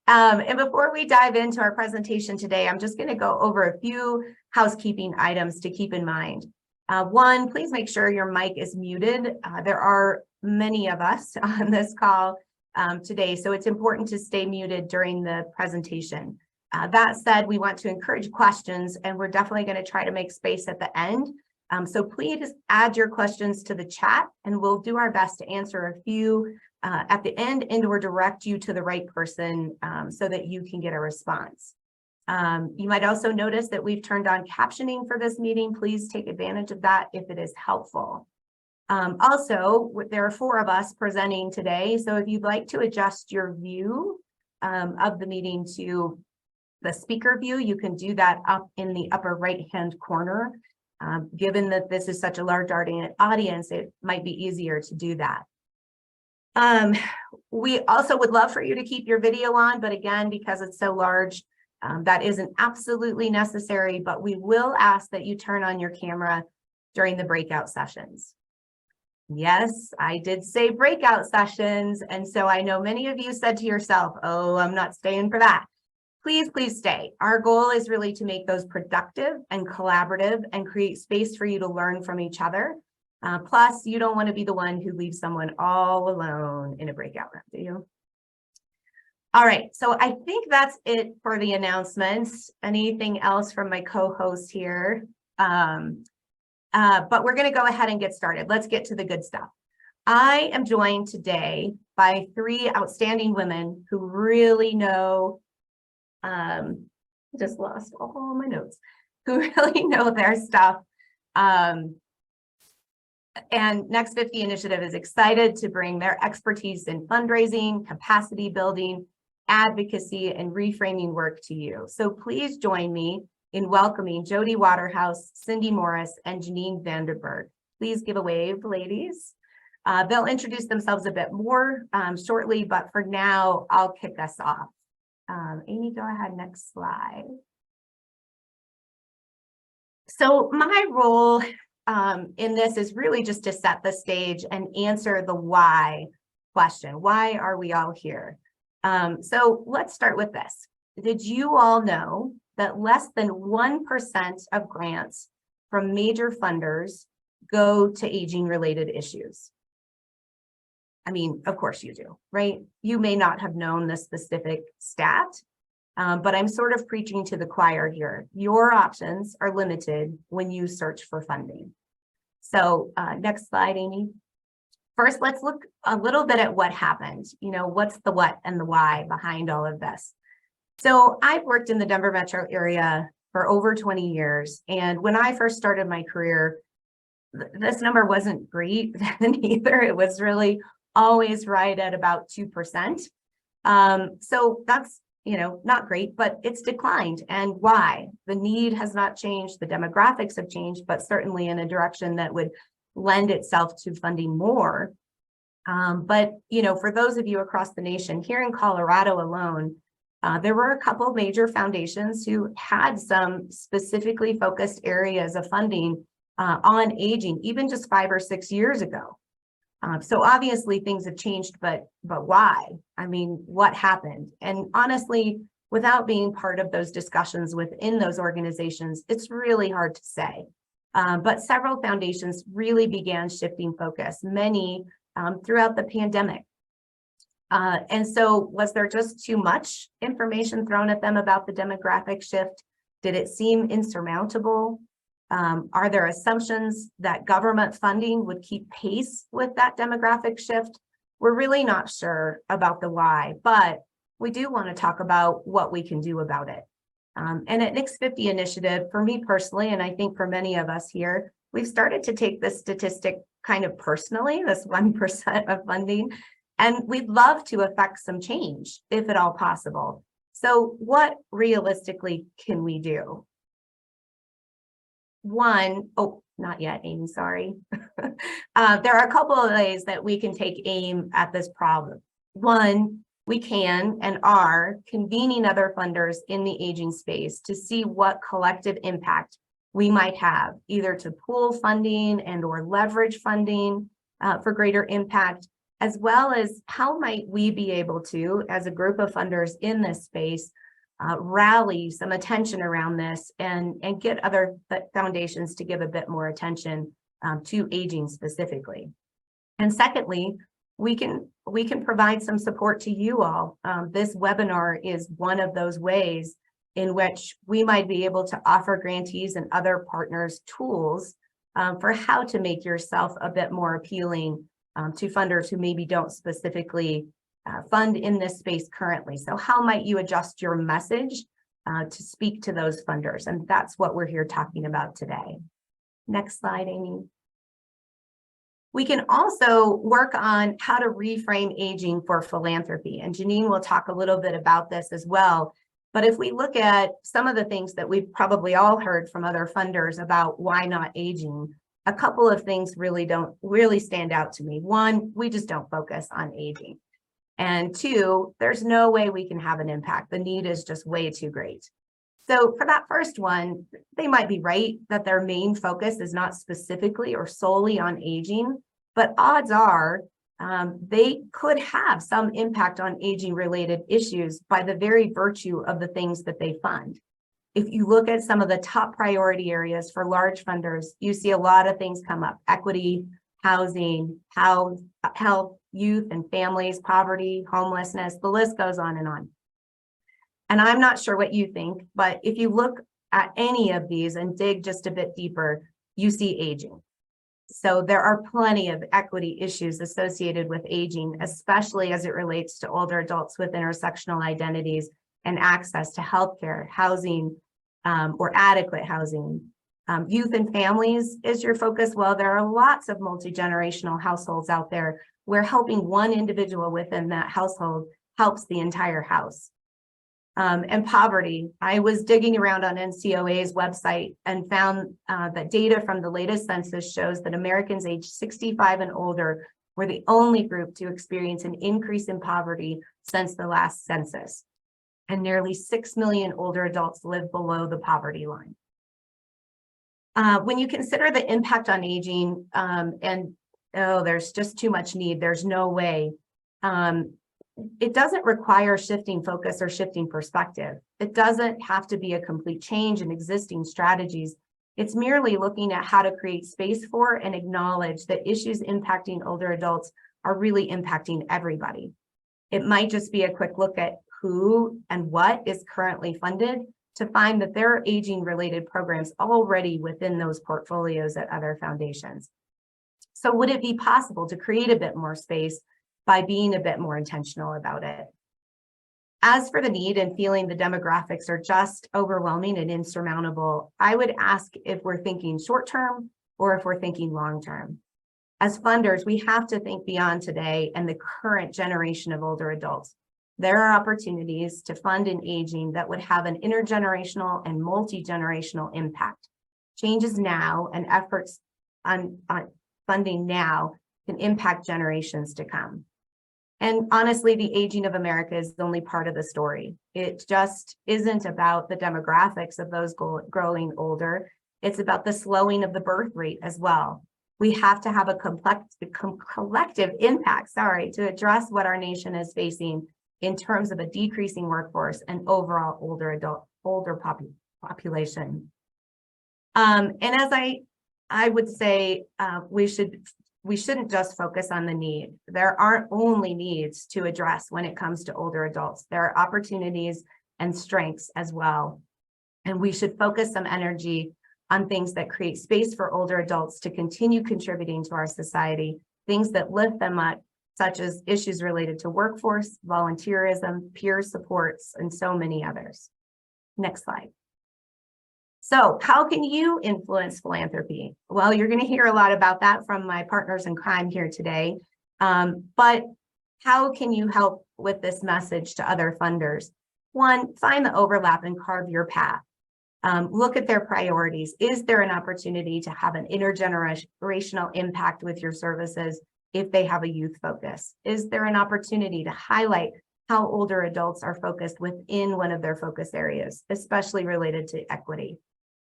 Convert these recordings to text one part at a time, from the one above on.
And before we dive into our presentation today, I'm just going to go over a few housekeeping items to keep in mind. One, please make sure your mic is muted. There are many of us on this call today, so it's important to stay muted during the presentation. That said, we want to encourage questions, and we're definitely going to try to make space at the end. So please add your questions to the chat, and we'll do our best to answer a few at the end and or direct you to the right person so that you can get a response. You might also notice that we've turned on captioning for this meeting. Please take advantage of that if it is helpful. Also, there are 4 of us presenting today, so if you'd like to adjust your view of the meeting to the speaker view, you can do that up in the upper right-hand corner. Given that this is such a large audience, it might be easier to do that. We also would love for you to keep your video on, but again, because it's so large, that isn't absolutely necessary, but we will ask that you turn on your camera during the breakout sessions. Yes, I did say breakout sessions, and so I know many of you said to yourself, oh, I'm not staying for that. Please, please stay. Our goal is really to make those productive and collaborative and create space for you to learn from each other. Plus, you don't want to be the one who leaves someone all alone in a breakout room, do you? All right, so I think that's it for the announcements. Anything else from my co-host here? But we're going to go ahead and get started. Let's get to the good stuff. I am joined today by 3 outstanding women who really know, just lost all my notes, who really know their stuff. And NextFifty Initiative is excited to bring their expertise in fundraising, capacity building, advocacy, and reframing work to you. So please join me in welcoming Jodi Waterhouse, Cindy Morris, and Janine Vanderburg. Please give a wave, ladies. They'll introduce themselves a bit more shortly, but for now, I'll kick us off. Amy, go ahead, next slide. So my role in this is really just to set the stage and answer the why question. Why are we all here? So let's start with this. Did you all know that less than 1% of grants from major funders go to aging-related issues? I mean, of course you do, right? You may not have known the specific stat, but I'm sort of preaching to the choir here. Your options are limited when you search for funding. So next slide, Amy. First, let's look a little bit at what happened. You know, what's the what and the why behind all of this? So I've worked in the Denver metro area for over 20 years. And when I first started my career, this number wasn't great then either. It was really always right at about 2%. So that's, you know, not great, but it's declined. And why? The need has not changed. The demographics have changed, but certainly in a direction that would lend itself to funding more. But, you know, for those of you across the nation, here in Colorado alone, there were a couple of major foundations who had some specifically focused areas of funding on aging, even just 5 or 6 years ago. So obviously things have changed, but why? I mean, what happened? And honestly, without being part of those discussions within those organizations, it's really hard to say. But several foundations really began shifting focus, many throughout the pandemic. And so was there just too much information thrown at them about the demographic shift? Did it seem insurmountable? Are there assumptions that government funding would keep pace with that demographic shift? We're really not sure about the why, but we do want to talk about what we can do about it. And at NextFifty Initiative, for me personally, and I think for many of us here, we've started to take this statistic kind of personally, this 1% of funding, and we'd love to affect some change, if at all possible. So what realistically can we do? One, oh, not yet, Amy, sorry. There are a couple of ways that we can take aim at this problem. One, we can and are convening other funders in the aging space to see what collective impact we might have, either to pool funding and or leverage funding for greater impact, as well as how might we be able to, as a group of funders in this space, rally some attention around this and get other foundations to give a bit more attention to aging specifically. And secondly, we can provide some support to you all. This webinar is one of those ways in which we might be able to offer grantees and other partners tools for how to make yourself a bit more appealing to funders who maybe don't specifically fund in this space currently. So how might you adjust your message to speak to those funders? And that's what we're here talking about today. Next slide, Amy. We can also work on how to reframe aging for philanthropy. And Janine will talk a little bit about this as well. But if we look at some of the things that we've probably all heard from other funders about why not aging, a couple of things don't really stand out to me. One, we just don't focus on aging. And two, there's no way we can have an impact. The need is just way too great. So for that first one, they might be right that their main focus is not specifically or solely on aging, but odds are they could have some impact on aging related issues by the very virtue of the things that they fund. If you look at some of the top priority areas for large funders, you see a lot of things come up: equity, housing, health, youth and families, poverty, homelessness, the list goes on and on. And I'm not sure what you think, but if you look at any of these and dig just a bit deeper, you see aging. So there are plenty of equity issues associated with aging, especially as it relates to older adults with intersectional identities and access to healthcare, housing, or adequate housing. Youth and families is your focus. Well, there are lots of multi-generational households out there where helping one individual within that household helps the entire house. And poverty. I was digging around on NCOA's website and found that data from the latest census shows that Americans aged 65 and older were the only group to experience an increase in poverty since the last census. And nearly 6 million older adults live below the poverty line. When you consider the impact on aging there's just too much need, there's no way. It doesn't require shifting focus or shifting perspective. It doesn't have to be a complete change in existing strategies. It's merely looking at how to create space for and acknowledge that issues impacting older adults are really impacting everybody. It might just be a quick look at who and what is currently funded to find that there are aging related programs already within those portfolios at other foundations. So would it be possible to create a bit more space by being a bit more intentional about it? As for the need and feeling the demographics are just overwhelming and insurmountable, I would ask if we're thinking short-term or if we're thinking long-term. As funders, we have to think beyond today and the current generation of older adults. There are opportunities to fund in aging that would have an intergenerational and multi-generational impact. Changes now and efforts on funding now can impact generations to come. And honestly, the aging of America is only part of the story. It just isn't about the demographics of those growing older. It's about the slowing of the birth rate as well. We have to have a collective impact, to address what our nation is facing in terms of a decreasing workforce and overall older population. And as I would say, we shouldn't just focus on the need. There aren't only needs to address when it comes to older adults. There are opportunities and strengths as well. And we should focus some energy on things that create space for older adults to continue contributing to our society, things that lift them up, such as issues related to workforce, volunteerism, peer supports, and so many others. Next slide. So how can you influence philanthropy? Well, you're going to hear a lot about that from my partners in crime here today. But how can you help with this message to other funders? One, find the overlap and carve your path. Look at their priorities. Is there an opportunity to have an intergenerational impact with your services if they have a youth focus? Is there an opportunity to highlight how older adults are focused within one of their focus areas, especially related to equity?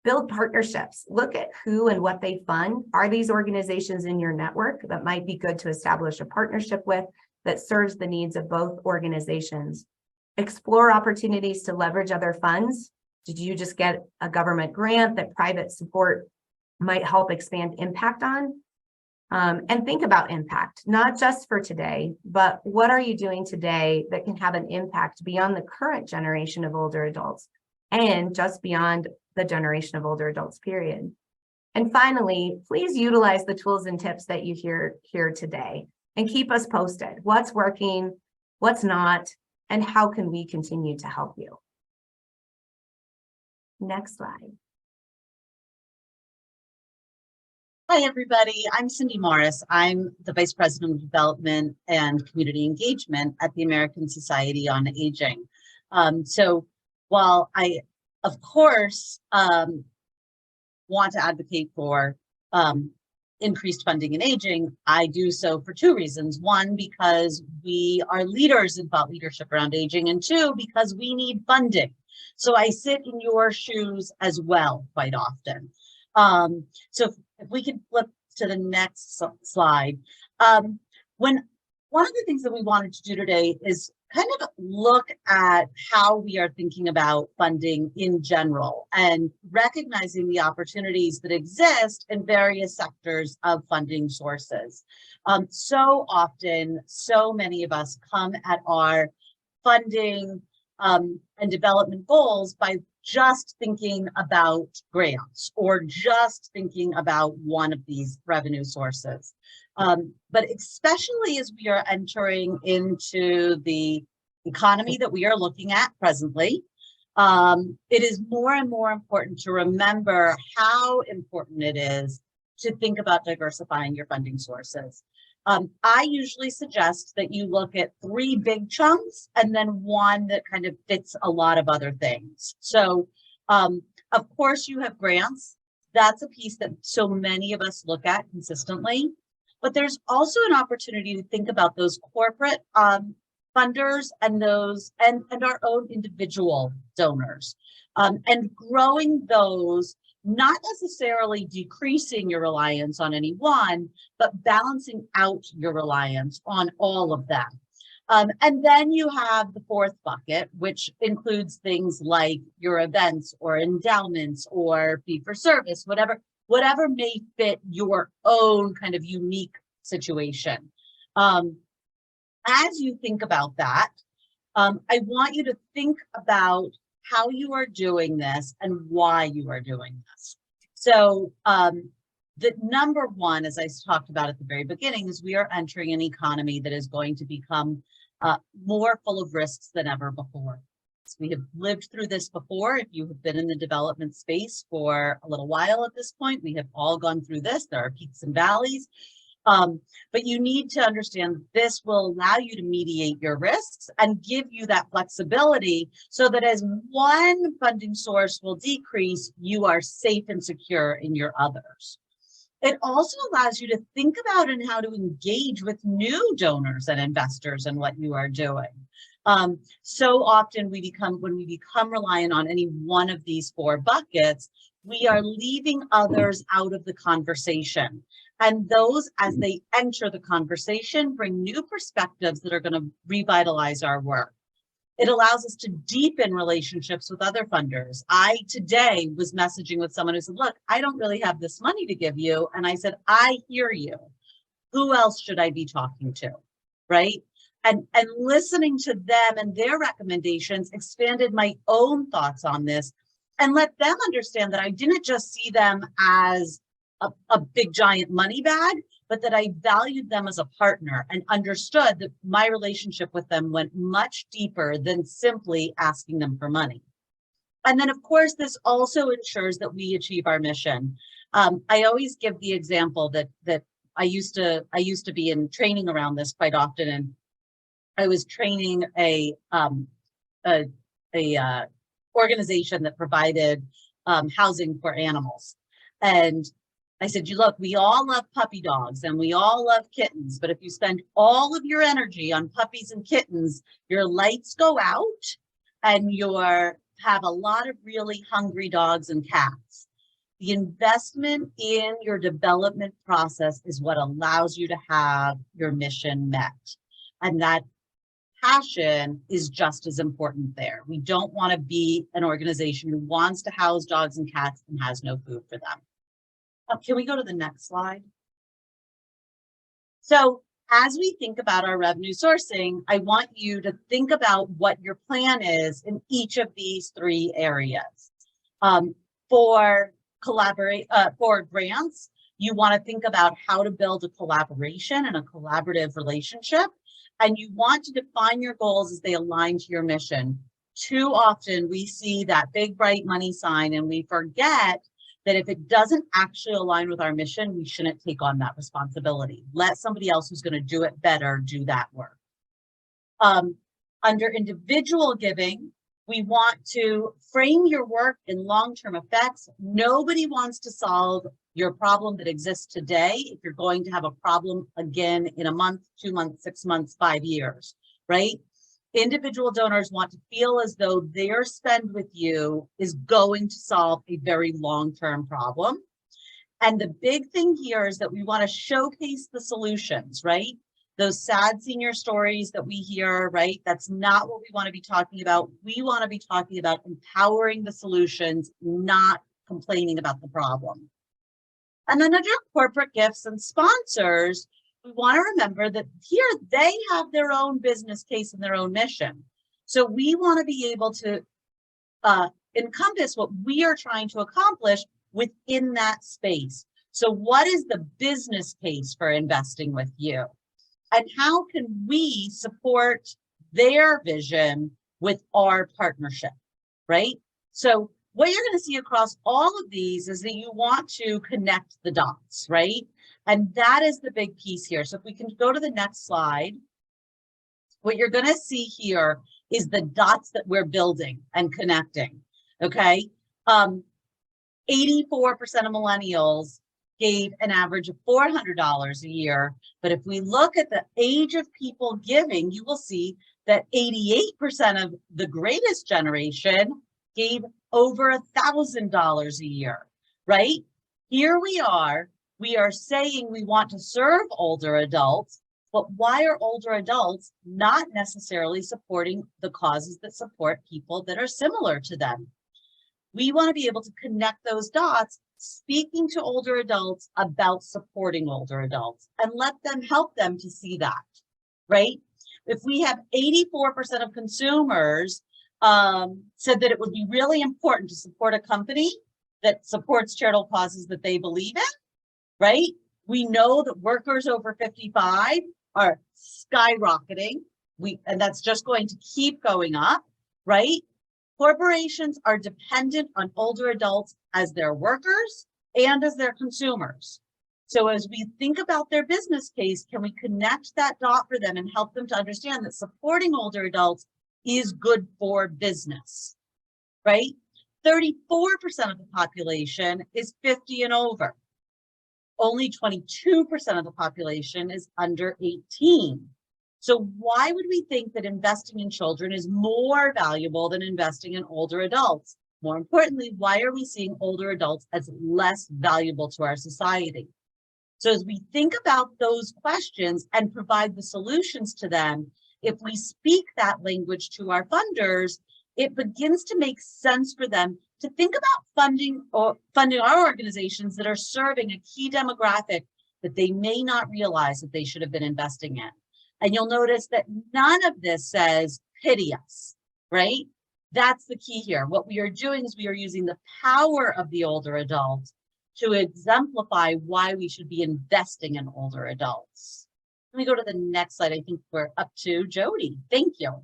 Build partnerships. Look at who and what they fund. Are these organizations in your network that might be good to establish a partnership with that serves the needs of both organizations? Explore opportunities to leverage other funds. Did you just get a government grant that private support might help expand impact on? And think about impact, not just for today, but what are you doing today that can have an impact beyond the current generation of older adults and just beyond the generation of older adults, period. And finally, please utilize the tools and tips that you hear here today and keep us posted. What's working, what's not, and how can we continue to help you? Next slide. Hi, everybody. I'm Cindy Morris. I'm the Vice President of Development and Community Engagement at the American Society on Aging. So while I, of course, want to advocate for increased funding in aging, I do so for two reasons. One, because we are leaders in thought leadership around aging, and two, because we need funding. So I sit in your shoes as well quite often. So if we could flip to the next slide. One of the things that we wanted to do today is kind of look at how we are thinking about funding in general and recognizing the opportunities that exist in various sectors of funding sources. So often, so many of us come at our funding and development goals by just thinking about grants or just thinking about one of these revenue sources. But especially as we are entering into the economy that we are looking at presently, it is more and more important to remember how important it is to think about diversifying your funding sources. I usually suggest that you look at 3 big chunks and then one that kind of fits a lot of other things. So, of course, you have grants. That's a piece that so many of us look at consistently. But there's also an opportunity to think about those corporate funders and those and our own individual donors, and growing those, not necessarily decreasing your reliance on any one, but balancing out your reliance on all of them. And then you have the 4th bucket, which includes things like your events or endowments or fee for service, whatever may fit your own kind of unique situation. As you think about that, I want you to think about how you are doing this and why you are doing this. So the number one, as I talked about at the very beginning, is we are entering an economy that is going to become more full of risks than ever before. So we have lived through this before. If you have been in the development space for a little while at this point, we have all gone through this. There are peaks and valleys. But you need to understand this will allow you to mediate your risks and give you that flexibility so that as one funding source will decrease, you are safe and secure in your others. It also allows you to think about and how to engage with new donors and investors in what you are doing. So often when we become reliant on any one of these 4 buckets, we are leaving others out of the conversation. And those, as they enter the conversation, bring new perspectives that are going to revitalize our work. It allows us to deepen relationships with other funders. I today was messaging with someone who said, look, I don't really have this money to give you. And I said, I hear you. Who else should I be talking to? Right? And listening to them and their recommendations expanded my own thoughts on this and let them understand that I didn't just see them as a big giant money bag, but that I valued them as a partner and understood that my relationship with them went much deeper than simply asking them for money. And then, of course, this also ensures that we achieve our mission. I always give the example that I used to be in training around this quite often, and I was training a organization that provided housing for animals. And I said, look, we all love puppy dogs and we all love kittens, but if you spend all of your energy on puppies and kittens, your lights go out and you have a lot of really hungry dogs and cats. The investment in your development process is what allows you to have your mission met. And that passion is just as important there. We don't want to be an organization who wants to house dogs and cats and has no food for them. Can we go to the next slide? So as we think about our revenue sourcing, I want you to think about what your plan is in each of these three areas. For grants, you want to think about how to build a collaboration and a collaborative relationship, and you want to define your goals as they align to your mission. Too often we see that big bright money sign and we forget that if it doesn't actually align with our mission, we shouldn't take on that responsibility. Let somebody else who's going to do it better do that work. Under individual giving, we want to frame your work in long-term effects. Nobody wants to solve your problem that exists today if you're going to have a problem again in a month, 2 months, 6 months, 5 years, right? Individual donors want to feel as though their spend with you is going to solve a very long-term problem. And the big thing here is that we want to showcase the solutions, right? Those sad senior stories that we hear, right? That's not what we want to be talking about. We want to be talking about empowering the solutions, not complaining about the problem. And then under corporate gifts and sponsors, we want to remember that here they have their own business case and their own mission. So we want to be able to encompass what we are trying to accomplish within that space. So what is the business case for investing with you? And how can we support their vision with our partnership, right? So what you're going to see across all of these is that you want to connect the dots, right? And that is the big piece here. So if we can go to the next slide, what you're going to see here is the dots that we're building and connecting, okay? 84% of millennials gave an average of $400 a year. But if we look at the age of people giving, you will see that 88% of the greatest generation gave over $1,000 a year, right? Here we are saying we want to serve older adults, but why are older adults not necessarily supporting the causes that support people that are similar to them? We want to be able to connect those dots, speaking to older adults about supporting older adults and let them help them to see that, right? If we have 84% of consumers said that it would be really important to support a company that supports charitable causes that they believe in, right? We know that workers over 55 are skyrocketing, and that's just going to keep going up, right? Corporations are dependent on older adults as their workers and as their consumers. So as we think about their business case, can we connect that dot for them and help them to understand that supporting older adults is good for business, right? 34% of the population is 50 and over. Only 22% of the population is under 18. So why would we think that investing in children is more valuable than investing in older adults? More importantly, why are we seeing older adults as less valuable to our society? So as we think about those questions and provide the solutions to them, if we speak that language to our funders, it begins to make sense for them to think about funding our organizations that are serving a key demographic that they may not realize that they should have been investing in. And you'll notice that none of this says pity us, right? That's the key here. What we are doing is we are using the power of the older adult to exemplify why we should be investing in older adults. Let me go to the next slide. I think we're up to Jodi. Thank you.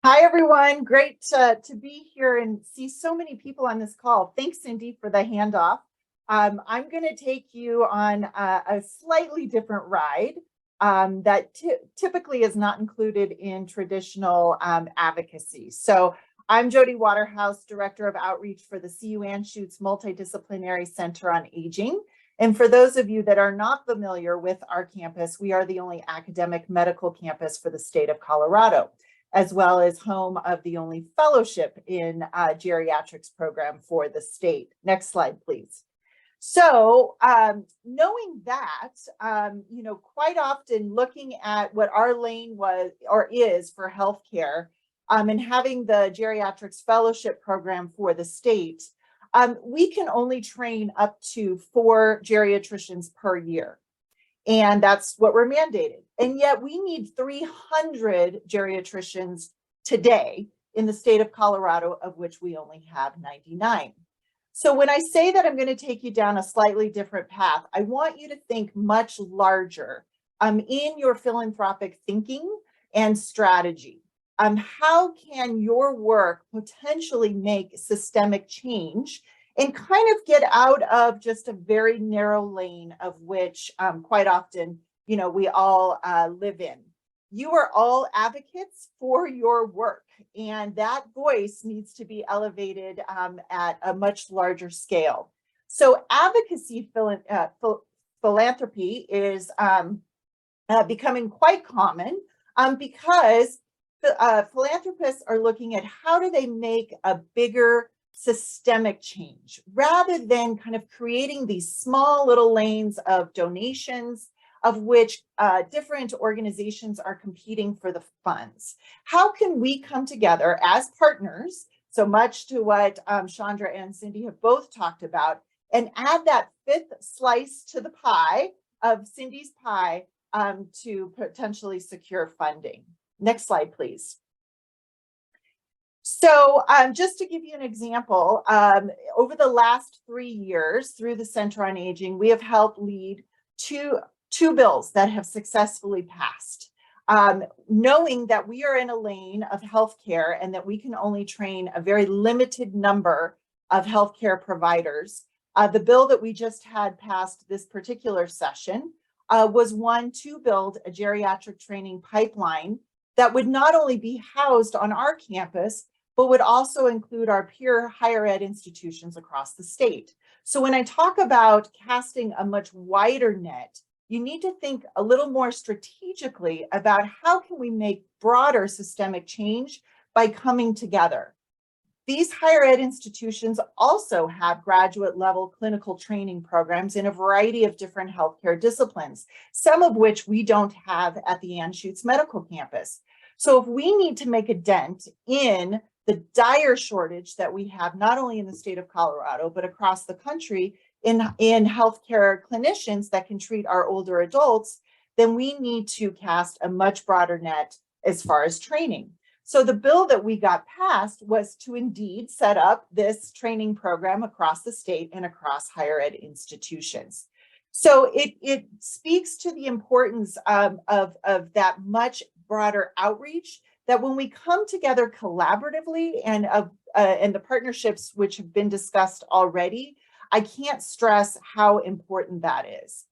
Hi, everyone. Great to be here and see so many people on this call. Thanks, Cindy, for the handoff. I'm going to take you on a slightly different ride that typically is not included in traditional advocacy. So I'm Jodi Waterhouse, Director of Outreach for the CU Anschutz Multidisciplinary Center on Aging. And for those of you that are not familiar with our campus, we are the only academic medical campus for the state of Colorado. as well as home of the only fellowship in geriatrics program for the state. Next slide, please. So knowing that, quite often looking at what our lane was or is for healthcare, and having the geriatrics fellowship program for the state, we can only train up to 4 geriatricians per year. And that's what we're mandated. And yet we need 300 geriatricians today in the state of Colorado, of which we only have 99. So when I say that I'm going to take you down a slightly different path, I want you to think much larger in your philanthropic thinking and strategy. How can your work potentially make systemic change and kind of get out of just a very narrow lane of which quite often, we all live in? You are all advocates for your work, and that voice needs to be elevated at a much larger scale. So advocacy philanthropy is becoming quite common because philanthropists are looking at how do they make a bigger systemic change rather than kind of creating these small little lanes of donations of which different organizations are competing for the funds. How can we come together as partners, so much to what Chandra and Cindy have both talked about, and add that 5th slice to the pie of Cindy's pie to potentially secure funding? Next slide, please. So just to give you an example, over the last 3 years through the Center on Aging, we have helped lead two bills that have successfully passed, knowing that we are in a lane of healthcare and that we can only train a very limited number of healthcare providers. The bill that we just had passed this particular session was one to build a geriatric training pipeline that would not only be housed on our campus, but would also include our peer higher ed institutions across the state. So when I talk about casting a much wider net, you need to think a little more strategically about how can we make broader systemic change by coming together. These higher ed institutions also have graduate level clinical training programs in a variety of different healthcare disciplines, some of which we don't have at the Anschutz Medical Campus. So if we need to make a dent in the dire shortage that we have, not only in the state of Colorado, but across the country in healthcare clinicians that can treat our older adults, then we need to cast a much broader net as far as training. So the bill that we got passed was to indeed set up this training program across the state and across higher ed institutions. So it speaks to the importance of that much broader outreach, that when we come together collaboratively and the partnerships which have been discussed already, I can't stress how important that is.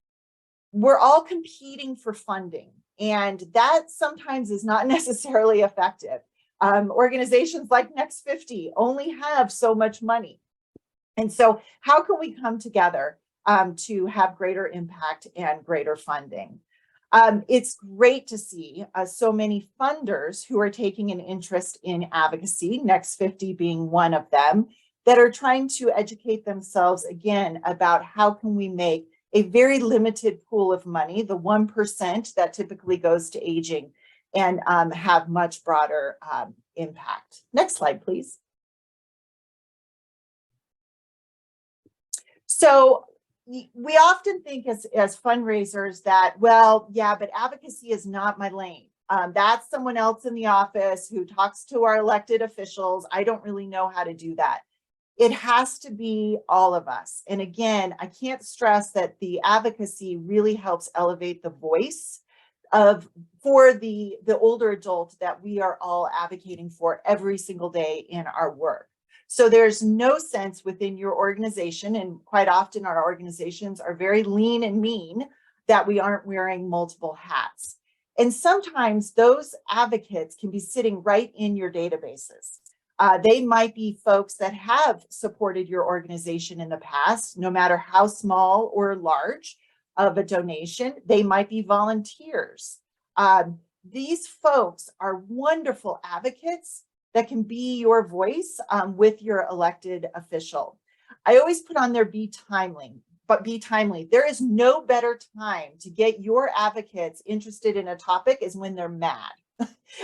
We're all competing for funding, and that sometimes is not necessarily effective. Organizations like NextFifty only have so much money. And so how can we come together to have greater impact and greater funding? It's great to see so many funders who are taking an interest in advocacy, NextFifty being one of them, that are trying to educate themselves again about how can we make a very limited pool of money, the 1% that typically goes to aging, and have much broader impact. Next slide, please. So we often think as fundraisers that, well, yeah, but advocacy is not my lane. That's someone else in the office who talks to our elected officials. I don't really know how to do that. It has to be all of us. And again, I can't stress that the advocacy really helps elevate the voice for the older adult that we are all advocating for every single day in our work. So there's no sense within your organization, and quite often our organizations are very lean and mean, that we aren't wearing multiple hats. And sometimes those advocates can be sitting right in your databases. They might be folks that have supported your organization in the past, no matter how small or large of a donation. They might be volunteers. these folks are wonderful advocates that can be your voice with your elected official. I always put on there, be timely, but be timely. There is no better time to get your advocates interested in a topic is when they're mad,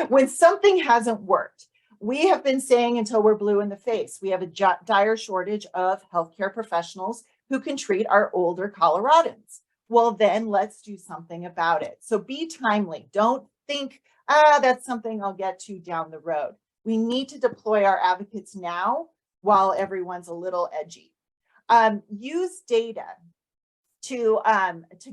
when something hasn't worked. We have been saying until we're blue in the face, we have a dire shortage of healthcare professionals who can treat our older Coloradans. Well, then let's do something about it. So be timely. Don't think, that's something I'll get to down the road. We need to deploy our advocates now while everyone's a little edgy. Use data to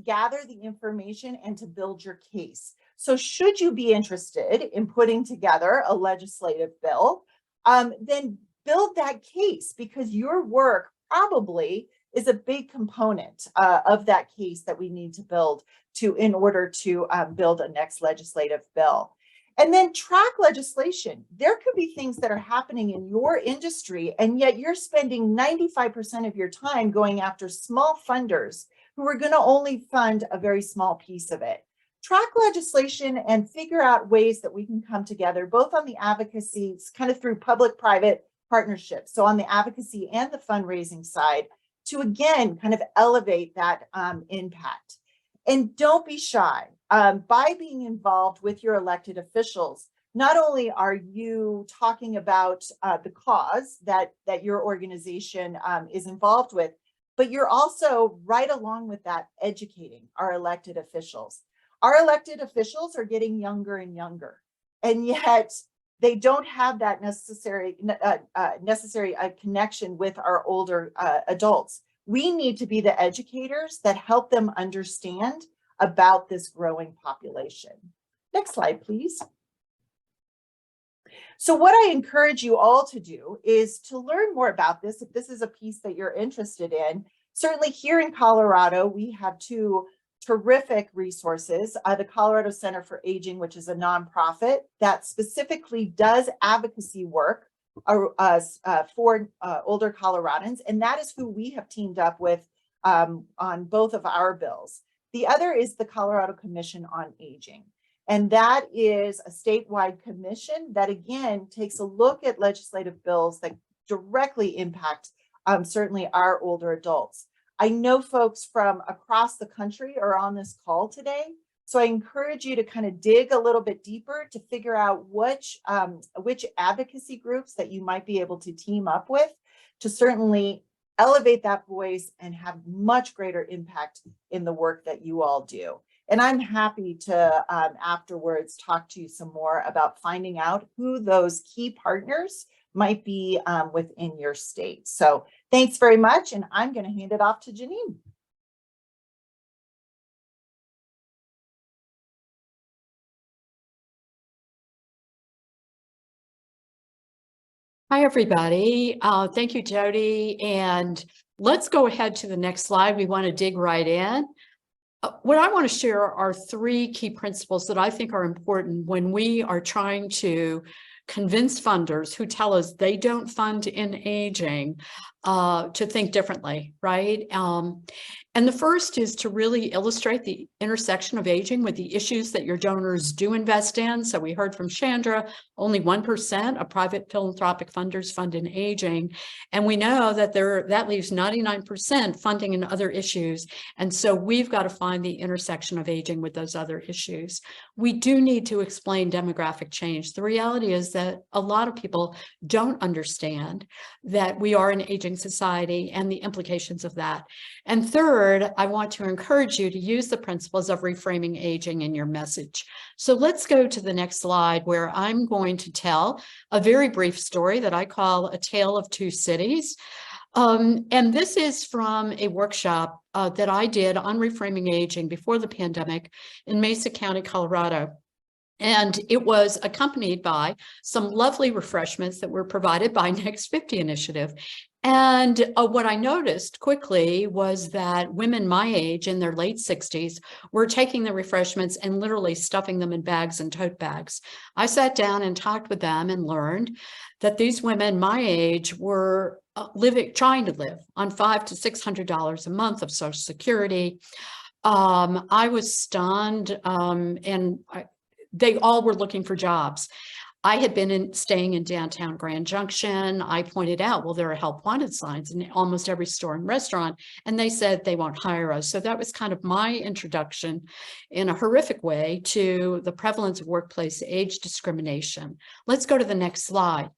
gather the information and to build your case. So should you be interested in putting together a legislative bill, then build that case, because your work probably is a big component of that case that we need to build in order to build a next legislative bill. And then track legislation. There could be things that are happening in your industry, and yet you're spending 95% of your time going after small funders who are going to only fund a very small piece of it. Track legislation and figure out ways that we can come together, both on the advocacy, kind of through public-private partnerships, so on the advocacy and the fundraising side, to again kind of elevate that impact. And don't be shy. By being involved with your elected officials, not only are you talking about the cause that your organization is involved with, but you're also right along with that educating our elected officials. Our elected officials are getting younger and younger, and yet they don't have that necessary connection with our older adults. We need to be the educators that help them understand about this growing population. Next slide, please. So what I encourage you all to do is to learn more about this. If this is a piece that you're interested in, certainly here in Colorado, we have two terrific resources. The Colorado Center for Aging, which is a nonprofit that specifically does advocacy work for older Coloradans, and that is who we have teamed up with on both of our bills. The other is the Colorado Commission on Aging, and that is a statewide commission that again takes a look at legislative bills that directly impact certainly our older adults. I know folks from across the country are on this call today, so I encourage you to kind of dig a little bit deeper to figure out which advocacy groups that you might be able to team up with to certainly elevate that voice and have much greater impact in the work that you all do. And I'm happy to afterwards talk to you some more about finding out who those key partners might be within your state. So thanks very much, and I'm going to hand it off to Janine. Hi, everybody. Thank you, Jodi. And let's go ahead to the next slide. We want to dig right in. What I want to share are three key principles that I think are important when we are trying to convince funders who tell us they don't fund in aging to think differently, right? And the first is to really illustrate the intersection of aging with the issues that your donors do invest in. So we heard from Chandra, only 1% of private philanthropic funders fund in aging. And we know that that leaves 99% funding in other issues. And so we've got to find the intersection of aging with those other issues. We do need to explain demographic change. The reality is that a lot of people don't understand that we are an aging society and the implications of that. And third, I want to encourage you to use the principles of reframing aging in your message. So let's go to the next slide, where I'm going to tell a very brief story that I call A Tale of Two Cities. And this is from a workshop that I did on reframing aging before the pandemic in Mesa County, Colorado. And it was accompanied by some lovely refreshments that were provided by NextFifty Initiative. And what I noticed quickly was that women my age in their late 60s were taking the refreshments and literally stuffing them in bags and tote bags. I sat down and talked with them and learned that these women my age were trying to live on $500 to $600 a month of Social Security. I was stunned, and they all were looking for jobs. I had been staying in downtown Grand Junction. I pointed out, well, there are help wanted signs in almost every store and restaurant, and they said they won't hire us. So that was kind of my introduction in a horrific way to the prevalence of workplace age discrimination. Let's go to the next slide.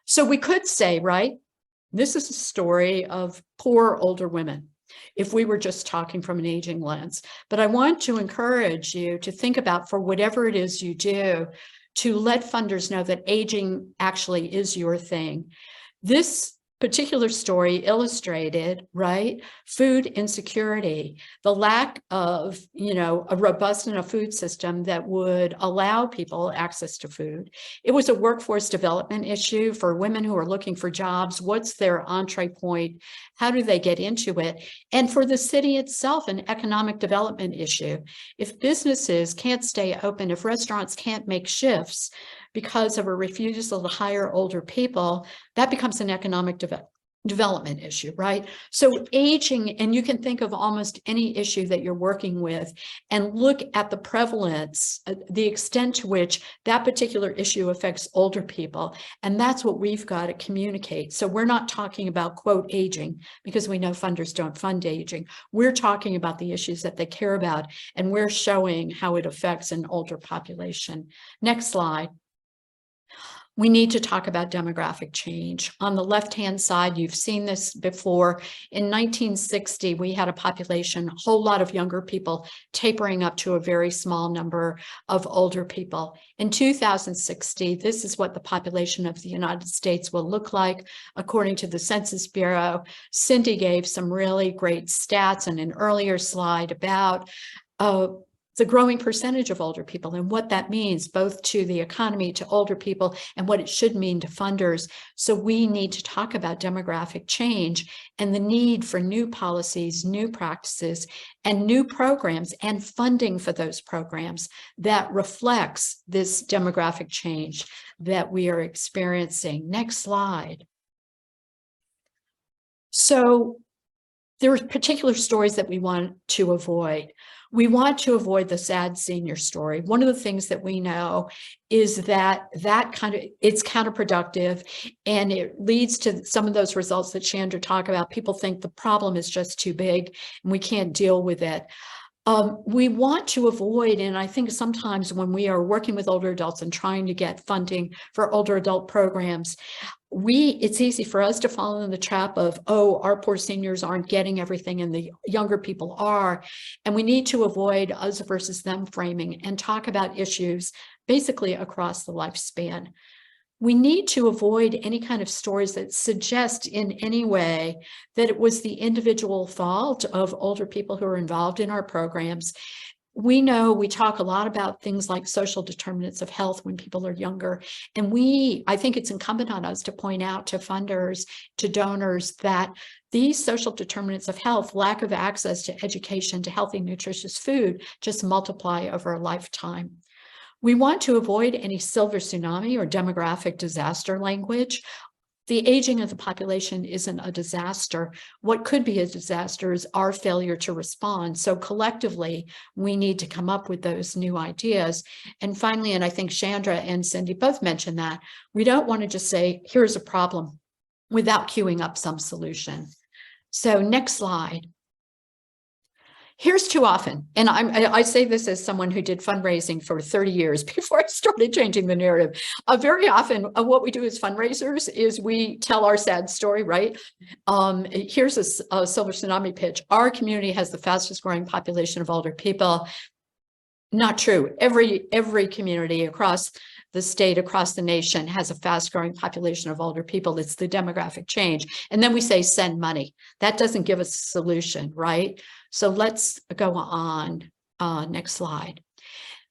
So we could say, right, this is a story of poor older women, if we were just talking from an aging lens. But I want to encourage you to think about, for whatever it is you do, to let funders know that aging actually is your thing. This particular story illustrated, right, food insecurity, the lack of, a robust enough food system that would allow people access to food. It was a workforce development issue for women who are looking for jobs. What's their entree point? How do they get into it? And for the city itself, an economic development issue. If businesses can't stay open, if restaurants can't make shifts because of a refusal to hire older people, that becomes an economic development issue, right? So aging, and you can think of almost any issue that you're working with and look at the prevalence, the extent to which that particular issue affects older people. And that's what we've got to communicate. So we're not talking about, quote, aging, because we know funders don't fund aging. We're talking about the issues that they care about, and we're showing how it affects an older population. Next slide. We need to talk about demographic change. On the left-hand side, you've seen this before. In 1960, we had a population, a whole lot of younger people, tapering up to a very small number of older people. In 2060, this is what the population of the United States will look like, according to the Census Bureau. Cindy gave some really great stats in an earlier slide about the growing percentage of older people and what that means both to the economy, to older people, and what it should mean to funders. So we need to talk about demographic change and the need for new policies, new practices, and new programs and funding for those programs that reflects this demographic change that we are experiencing. Next slide. So there are particular stories that we want to avoid. We want to avoid the sad senior story. One of the things that we know is that it's counterproductive, and it leads to some of those results that Chandra talked about. People think the problem is just too big and we can't deal with it. We want to avoid, and I think sometimes when we are working with older adults and trying to get funding for older adult programs, it's easy for us to fall in the trap of, oh, our poor seniors aren't getting everything and the younger people are. And we need to avoid us versus them framing and talk about issues basically across the lifespan. We need to avoid any kind of stories that suggest in any way that it was the individual fault of older people who are involved in our programs. We know we talk a lot about things like social determinants of health when people are younger. And I think it's incumbent on us to point out to funders, to donors, that these social determinants of health, lack of access to education, to healthy, nutritious food, just multiply over a lifetime. We want to avoid any silver tsunami or demographic disaster language. The aging of the population isn't a disaster. What could be a disaster is our failure to respond. So collectively, we need to come up with those new ideas. And finally, and I think Chandra and Cindy both mentioned that, we don't want to just say, here's a problem without queuing up some solution. So next slide. Here's too often, and I say this as someone who did fundraising for 30 years before I started changing the narrative. Very often what we do as fundraisers is we tell our sad story, right? Here's a silver tsunami pitch. Our community has the fastest growing population of older people. Not true. Every community across the state, across the nation has a fast growing population of older people. It's the demographic change. And then we say, send money. That doesn't give us a solution, right? So let's go on. Next slide.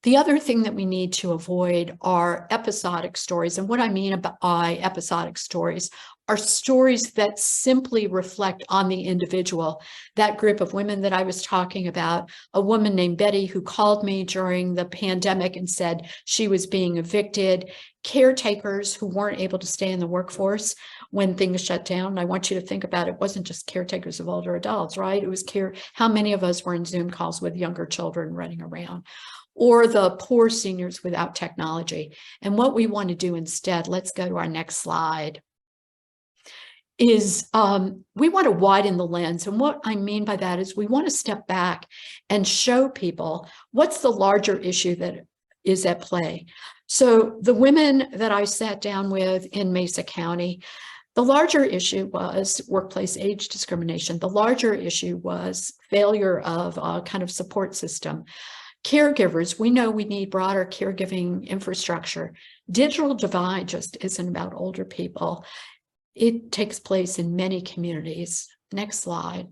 The other thing that we need to avoid are episodic stories. And what I mean by episodic stories are stories that simply reflect on the individual. That group of women that I was talking about, a woman named Betty who called me during the pandemic and said she was being evicted, caretakers who weren't able to stay in the workforce when things shut down. I want you to think about it wasn't just caretakers of older adults, right? It was how many of us were in Zoom calls with younger children running around. or the poor seniors without technology. And what we want to do instead, let's go to our next slide, is we want to widen the lens. And what I mean by that is we want to step back and show people what's the larger issue that is at play. So the women that I sat down with in Mesa County, the larger issue was workplace age discrimination. The larger issue was failure of a kind of support system. Caregivers, we know we need broader caregiving infrastructure. Digital divide just isn't about older people. It takes place in many communities. Next slide.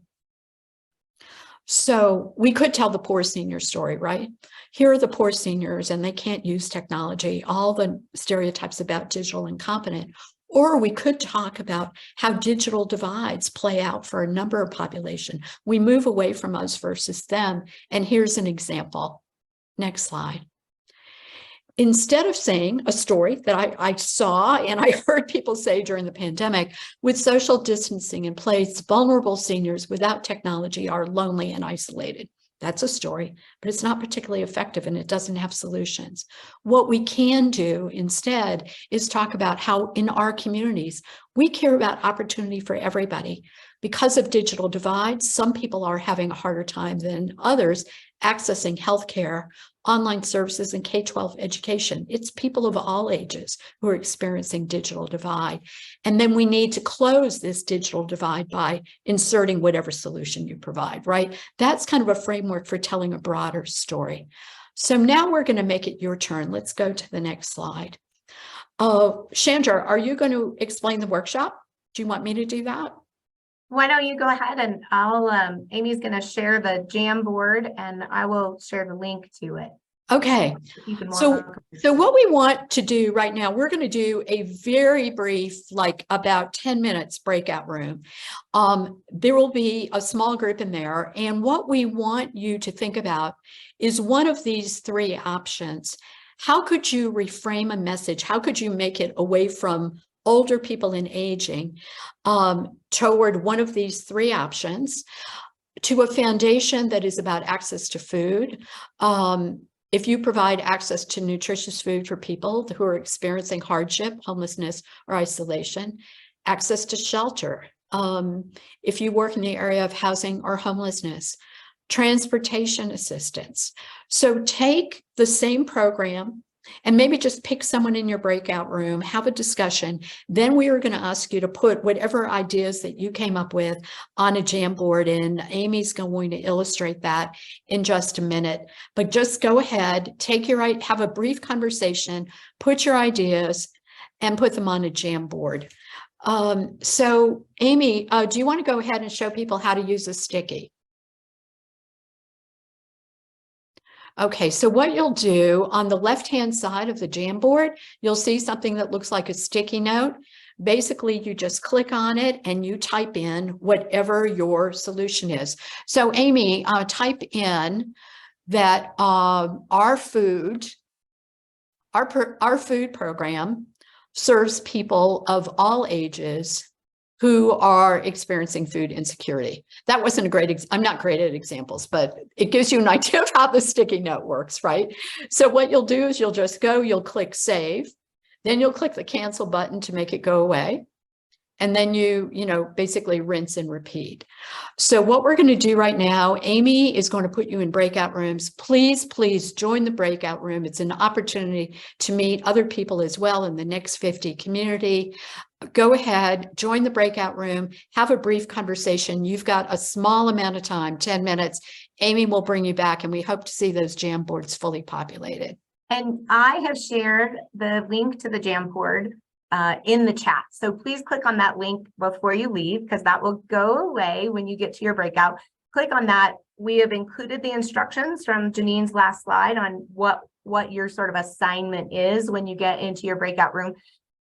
So we could tell the poor senior story, right? Here are the poor seniors and they can't use technology, all the stereotypes about digital incompetent. Or we could talk about how digital divides play out for a number of population. We move away from us versus them. And here's an example. Next slide. Instead of saying a story that I saw and I heard people say during the pandemic, with social distancing in place, vulnerable seniors without technology are lonely and isolated. That's a story, but it's not particularly effective and it doesn't have solutions. What we can do instead is talk about how in our communities, we care about opportunity for everybody. Because of digital divides, some people are having a harder time than others accessing healthcare, online services, and K-12 education. It's people of all ages who are experiencing digital divide. And then we need to close this digital divide by inserting whatever solution you provide, right? That's kind of a framework for telling a broader story. So now we're going to make it your turn. Let's go to the next slide. Chandra, are you going to explain the workshop? Do you want me to do that? Why don't you go ahead and Amy's going to share the Jamboard and I will share the link to it. Okay. So what we want to do right now, we're going to do a very brief, like about 10 minutes breakout room. There will be a small group in there. And what we want you to think about is one of these three options. How could you reframe a message? How could you make it away from older people and aging toward one of these three options to a foundation that is about access to food? If you provide access to nutritious food for people who are experiencing hardship, homelessness, or isolation, access to shelter. If you work in the area of housing or homelessness, transportation assistance. So take the same program and maybe just pick someone in your breakout room, have a discussion. Then we are going to ask you to put whatever ideas that you came up with on a Jamboard, and Amy's going to illustrate that in just a minute. But just go ahead, have a brief conversation, put your ideas, and put them on a Jamboard. So Amy, do you want to go ahead and show people how to use a sticky? Okay, so what you'll do on the left-hand side of the Jamboard, you'll see something that looks like a sticky note. Basically, you just click on it and you type in whatever your solution is. So Amy, type in that our food program serves people of all ages who are experiencing food insecurity. That wasn't a great, I'm not great at examples, but it gives you an idea of how the sticky note works, right? So what you'll do is you'll click save, then you'll click the cancel button to make it go away. And then you basically rinse and repeat. So what we're going to do right now, Amy is going to put you in breakout rooms. Please, please join the breakout room. It's an opportunity to meet other people as well in the NextFifty community. Go ahead, join the breakout room, have a brief conversation. You've got a small amount of time, 10 minutes. Amy will bring you back, and we hope to see those Jamboards fully populated. And I have shared the link to the Jamboard in the chat. So please click on that link before you leave, because that will go away when you get to your breakout. Click on that. We have included the instructions from Janine's last slide on what your sort of assignment is when you get into your breakout room.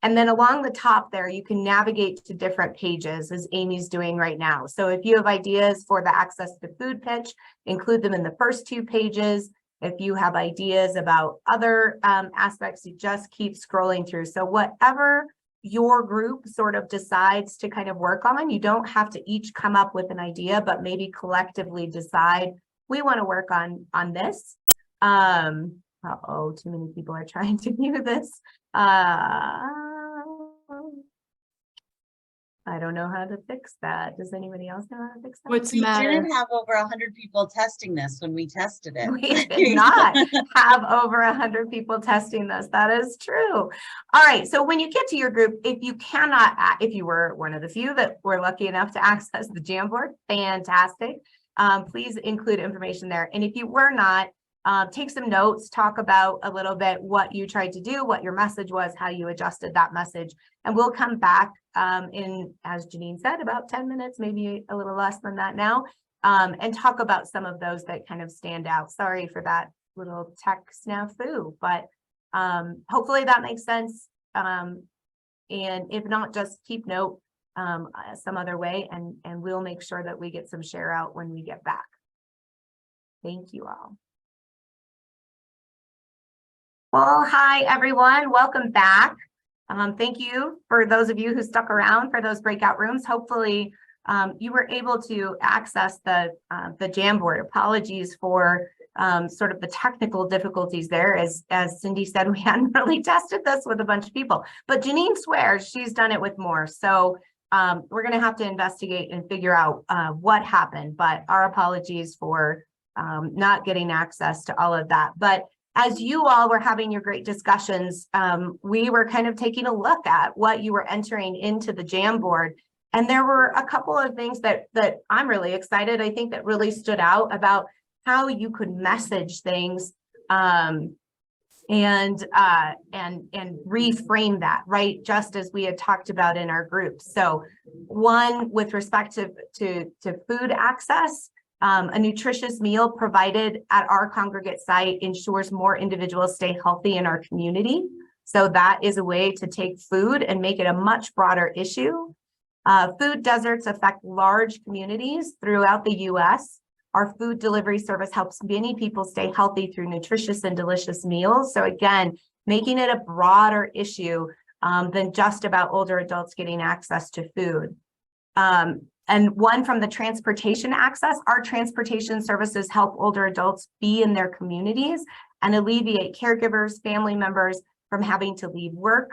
And then along the top there, you can navigate to different pages as Amy's doing right now. So if you have ideas for the access to food pitch, include them in the first 2 pages. If you have ideas about other aspects, you just keep scrolling through. So whatever your group sort of decides to kind of work on, you don't have to each come up with an idea, but maybe collectively decide, we want to work on this. Uh-oh, too many people are trying to view this. I don't know how to fix that. Does anybody else know how to fix that? What's the We matter? didn't have over 100 people testing this when we tested it. We did not have over 100 people testing this. That is true. All right. So when you get to your group, if you cannot, if you were one of the few that were lucky enough to access the Jamboard, fantastic. Please include information there. And if you were not, take some notes, talk about a little bit what you tried to do, what your message was, how you adjusted that message. And we'll come back in, as Janine said, about 10 minutes, maybe a little less than that now, and talk about some of those that kind of stand out. Sorry for that little tech snafu, but hopefully that makes sense. And if not, just keep note some other way, and we'll make sure that we get some share out when we get back. Thank you all. Well, hi, everyone. Welcome back. Thank you for those of you who stuck around for those breakout rooms. Hopefully, you were able to access the Jamboard. Apologies for sort of the technical difficulties there. As Cindy said, we hadn't really tested this with a bunch of people, but Janine swears she's done it with more. So we're going to have to investigate and figure out what happened, but our apologies for not getting access to all of that. But as you all were having your great discussions, we were kind of taking a look at what you were entering into the Jamboard. And there were a couple of things that I'm really excited, I think, that really stood out about how you could message things and reframe that, right? Just as we had talked about in our group. So one, with respect to food access, a nutritious meal provided at our congregate site ensures more individuals stay healthy in our community. So that is a way to take food and make it a much broader issue. Food deserts affect large communities throughout the US. Our food delivery service helps many people stay healthy through nutritious and delicious meals. So again, making it a broader issue than just about older adults getting access to food. And one from the transportation access, our transportation services help older adults be in their communities and alleviate caregivers, family members from having to leave work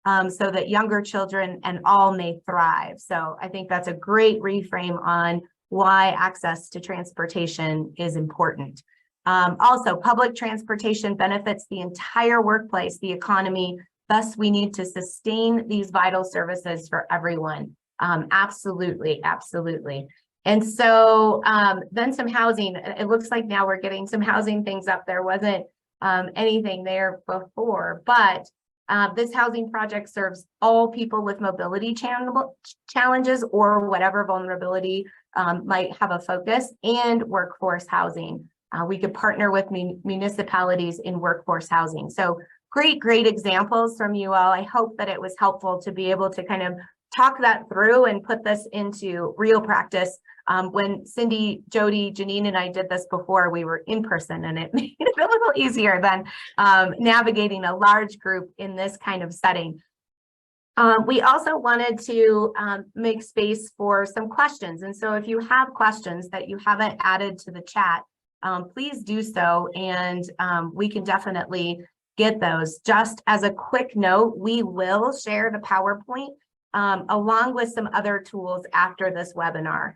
so that younger children and all may thrive. So I think that's a great reframe on why access to transportation is important. Also, public transportation benefits the entire workplace, the economy. Thus, we need to sustain these vital services for everyone. Absolutely, absolutely. And so then some housing. It looks like now we're getting some housing things up. There wasn't anything there before, but this housing project serves all people with mobility challenges or whatever vulnerability might have a focus, and workforce housing. We could partner with municipalities in workforce housing. So great examples from you all. I hope that it was helpful to be able to kind of talk that through and put this into real practice. When Cindy, Jodi, Janine, and I did this before, we were in person, and it made it a little easier than navigating a large group in this kind of setting. We also wanted to make space for some questions. And so if you have questions that you haven't added to the chat, please do so, and we can definitely get those. Just as a quick note, we will share the PowerPoint along with some other tools after this webinar.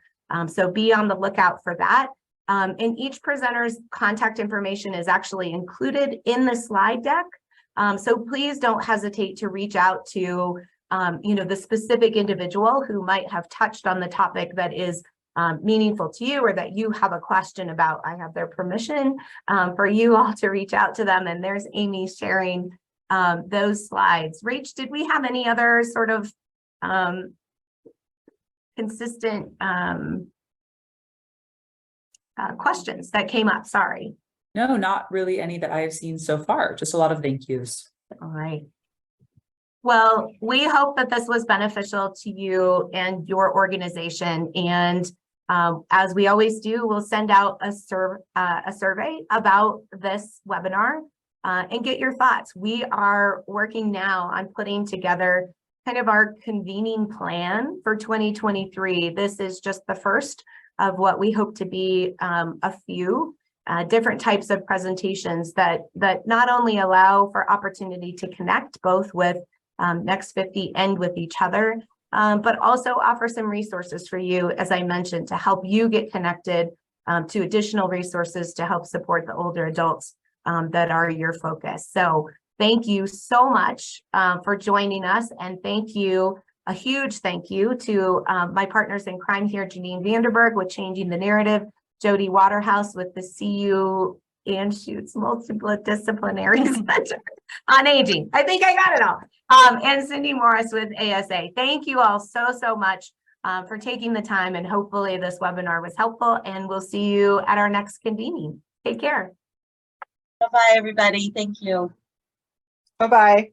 So be on the lookout for that. And each presenter's contact information is actually included in the slide deck. So please don't hesitate to reach out to the specific individual who might have touched on the topic that is meaningful to you, or that you have a question about. I have their permission for you all to reach out to them. And there's Amy sharing those slides. Rach, did we have any other sort of consistent questions that came up? Sorry. No, not really any that I have seen so far. Just a lot of thank yous. All right. Well, we hope that this was beneficial to you and your organization. And as we always do, we'll send out a survey about this webinar and get your thoughts. We are working now on putting together kind of our convening plan for 2023. This is just the first of what we hope to be a few. different types of presentations that not only allow for opportunity to connect both with NextFifty and with each other, but also offer some resources for you, as I mentioned, to help you get connected to additional resources to help support the older adults that are your focus. So thank you so much for joining us, and a huge thank you to my partners in crime here, Janine Vanderburg with Changing the Narrative, Jodi Waterhouse with the CU Anschutz Multidisciplinary Center on Aging. I think I got it all. And Cindy Morris with ASA. Thank you all so much for taking the time, and hopefully this webinar was helpful, and we'll see you at our next convening. Take care. Bye-bye, everybody. Thank you. Bye-bye.